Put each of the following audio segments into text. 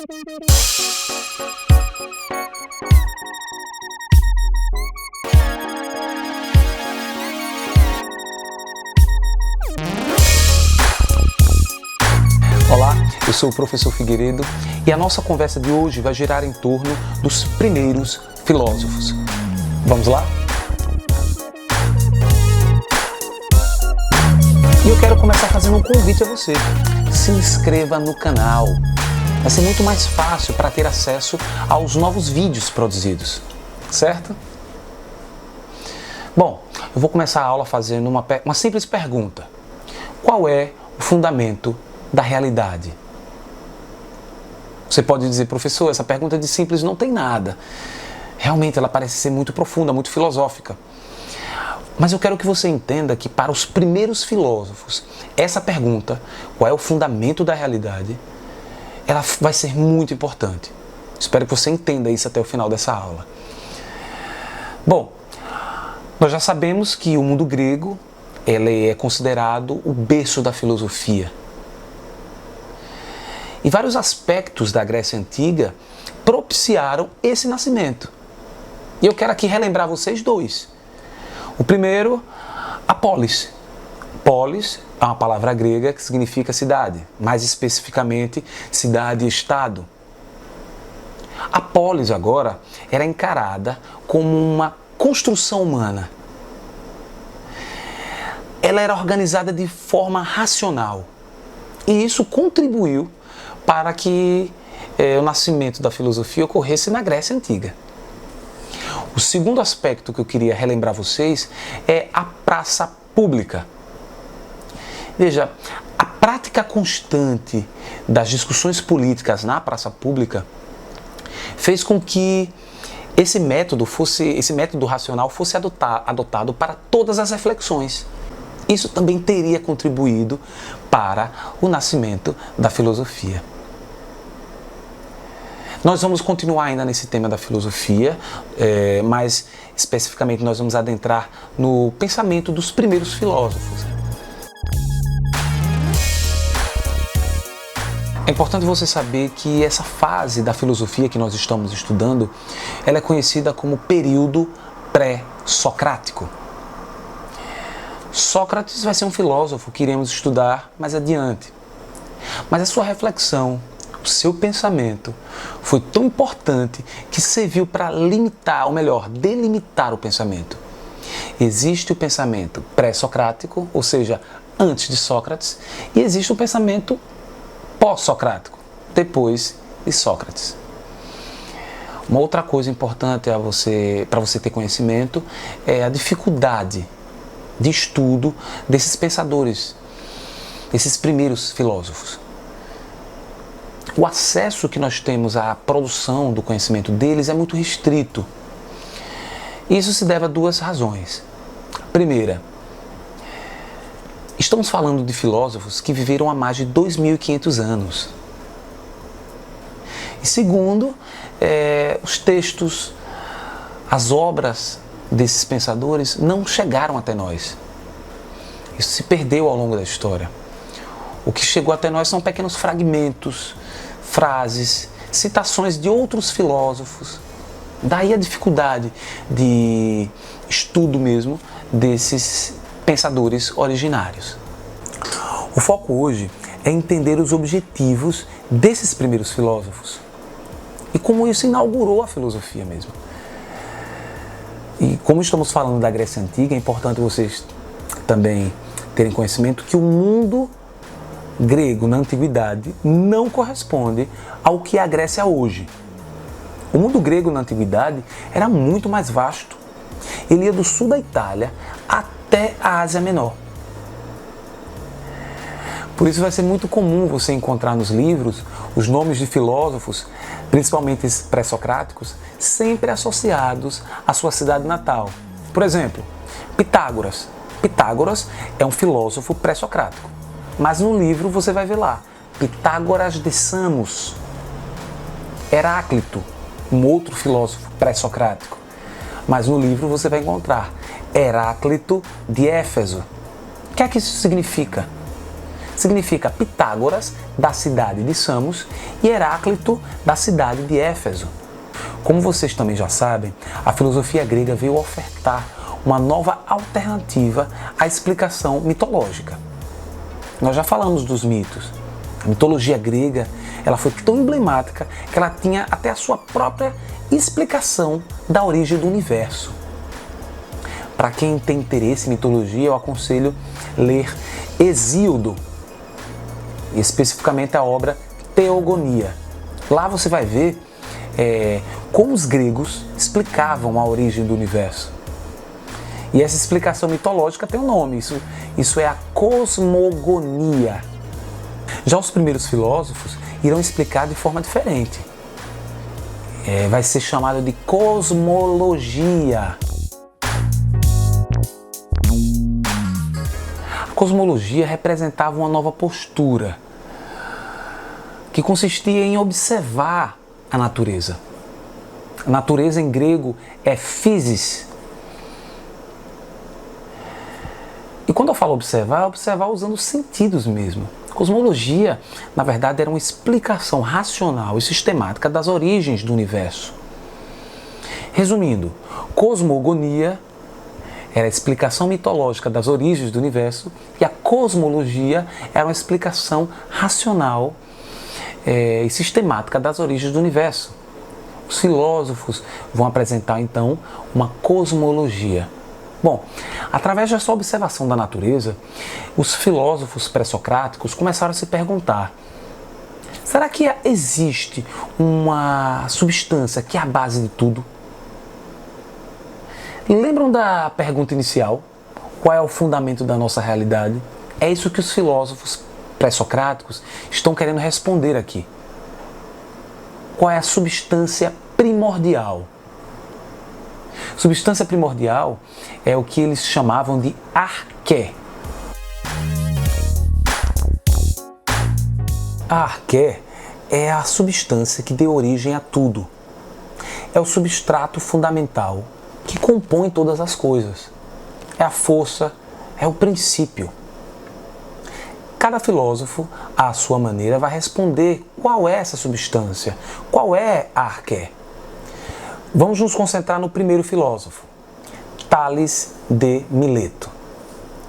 Olá, eu sou o professor Figueiredo e a nossa conversa de hoje vai girar em torno dos primeiros filósofos. Vamos lá? E eu quero começar fazendo um convite a você. Se inscreva no canal. Vai ser muito mais fácil para ter acesso aos novos vídeos produzidos, certo? Bom, eu vou começar a aula fazendo uma simples pergunta. Qual é o fundamento da realidade? Você pode dizer, professor, essa pergunta de simples não tem nada. Realmente ela parece ser muito profunda, muito filosófica. Mas eu quero que você entenda que para os primeiros filósofos, essa pergunta, qual é o fundamento da realidade, ela vai ser muito importante. Espero que você entenda isso até o final dessa aula. Bom, nós já sabemos que o mundo grego, ele é considerado o berço da filosofia. E vários aspectos da Grécia Antiga propiciaram esse nascimento. E eu quero aqui relembrar vocês dois. O primeiro, a polis. Polis é uma palavra grega que significa cidade, mais especificamente cidade-estado. A polis agora era encarada como uma construção humana. Ela era organizada de forma racional. E isso contribuiu para que o nascimento da filosofia ocorresse na Grécia Antiga. O segundo aspecto que eu queria relembrar vocês é a praça pública. Veja, a prática constante das discussões políticas na praça pública fez com que esse método racional fosse adotado para todas as reflexões. Isso também teria contribuído para o nascimento da filosofia. Nós vamos continuar ainda nesse tema da filosofia, mas especificamente nós vamos adentrar no pensamento dos primeiros filósofos. É importante você saber que essa fase da filosofia que nós estamos estudando, ela é conhecida como período pré-socrático. Sócrates vai ser um filósofo que iremos estudar mais adiante. Mas a sua reflexão, o seu pensamento foi tão importante que serviu para limitar, ou melhor, delimitar o pensamento. Existe o pensamento pré-socrático, ou seja, antes de Sócrates, e existe o pensamento pós-socrático, depois de Sócrates. Uma outra coisa importante para você ter conhecimento é a dificuldade de estudo desses pensadores, desses primeiros filósofos. O acesso que nós temos à produção do conhecimento deles é muito restrito. Isso se deve a duas razões. Primeira, estamos falando de filósofos que viveram há mais de 2.500 anos. E segundo, os textos, as obras desses pensadores não chegaram até nós. Isso se perdeu ao longo da história. O que chegou até nós são pequenos fragmentos, frases, citações de outros filósofos. Daí a dificuldade de estudo mesmo desses pensadores originários. O foco hoje é entender os objetivos desses primeiros filósofos e como isso inaugurou a filosofia mesmo. E como estamos falando da Grécia Antiga, é importante vocês também terem conhecimento que o mundo grego na antiguidade não corresponde ao que é a Grécia hoje. O mundo grego na antiguidade era muito mais vasto. Ele ia do sul da Itália até a Ásia Menor. Por isso vai ser muito comum você encontrar nos livros os nomes de filósofos, principalmente pré-socráticos, sempre associados à sua cidade natal. Por exemplo, Pitágoras. Pitágoras é um filósofo pré-socrático. Mas no livro você vai ver lá, Pitágoras de Samos. Heráclito, um outro filósofo pré-socrático. Mas no livro você vai encontrar Heráclito de Éfeso. O que é que isso significa? significa Pitágoras, da cidade de Samos, e Heráclito, da cidade de Éfeso. Como vocês também já sabem, a filosofia grega veio ofertar uma nova alternativa à explicação mitológica. Nós já falamos dos mitos. A mitologia grega, ela foi tão emblemática que ela tinha até a sua própria explicação da origem do universo. Para quem tem interesse em mitologia, eu aconselho ler Hesíodo, especificamente a obra Teogonia. Lá você vai ver como os gregos explicavam a origem do universo. E essa explicação mitológica tem um nome, isso é a cosmogonia. Já os primeiros filósofos irão explicar de forma diferente. Vai ser chamado de cosmologia. A cosmologia representava uma nova postura, que consistia em observar a natureza. A natureza em grego é physis. E quando eu falo observar, é observar usando os sentidos mesmo. Cosmologia, na verdade, era uma explicação racional e sistemática das origens do universo. Resumindo, cosmogonia era a explicação mitológica das origens do universo e a cosmologia era uma explicação racional e sistemática das origens do universo. Os filósofos vão apresentar então uma cosmologia. Bom, através dessa observação da natureza, os filósofos pré-socráticos começaram a se perguntar: será que existe uma substância que é a base de tudo? Lembram da pergunta inicial? Qual é o fundamento da nossa realidade? É isso que os filósofos pré-socráticos estão querendo responder aqui. Qual é a substância primordial? Substância primordial é o que eles chamavam de arqué. A arqué é a substância que deu origem a tudo. É o substrato fundamental que compõe todas as coisas. É a força, é o princípio. Cada filósofo, à sua maneira, vai responder qual é essa substância, qual é a arqué. Vamos nos concentrar no primeiro filósofo, Tales de Mileto,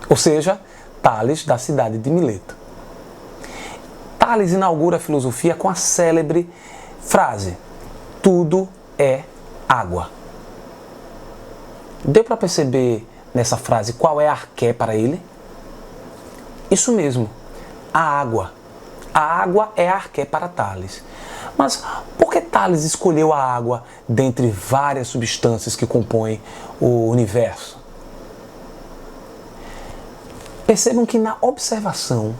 ou seja, Tales da cidade de Mileto. Tales inaugura a filosofia com a célebre frase: tudo é água. Deu para perceber nessa frase qual é a arqué para ele? Isso mesmo, a água. A água é a arqué para Tales. Mas por que Tales escolheu a água dentre várias substâncias que compõem o universo? Percebam que na observação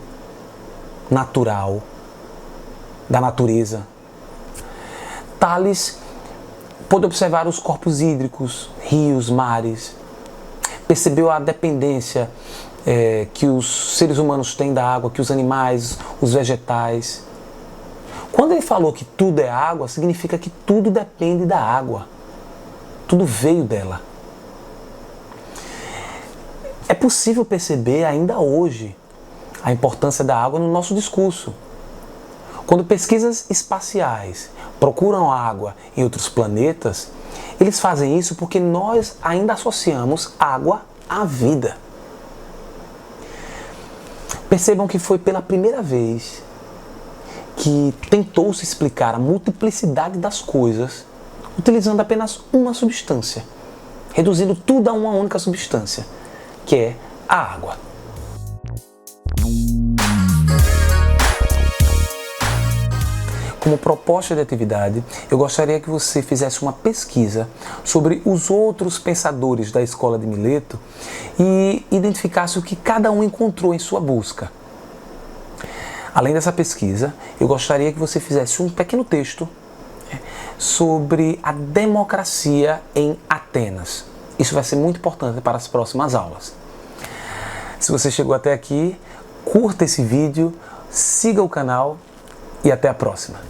natural da natureza, Tales pôde observar os corpos hídricos, rios, mares, percebeu a dependência que os seres humanos têm da água, que os animais, os vegetais. Quando ele falou que tudo é água, significa que tudo depende da água. Tudo veio dela. É possível perceber ainda hoje a importância da água no nosso discurso. Quando pesquisas espaciais procuram a água em outros planetas, eles fazem isso porque nós ainda associamos água à vida. Percebam que foi pela primeira vez que tentou-se explicar a multiplicidade das coisas utilizando apenas uma substância, reduzindo tudo a uma única substância, que é a água. Como proposta de atividade, eu gostaria que você fizesse uma pesquisa sobre os outros pensadores da escola de Mileto e identificasse o que cada um encontrou em sua busca. Além dessa pesquisa, eu gostaria que você fizesse um pequeno texto sobre a democracia em Atenas. Isso vai ser muito importante para as próximas aulas. Se você chegou até aqui, curta esse vídeo, siga o canal e até a próxima.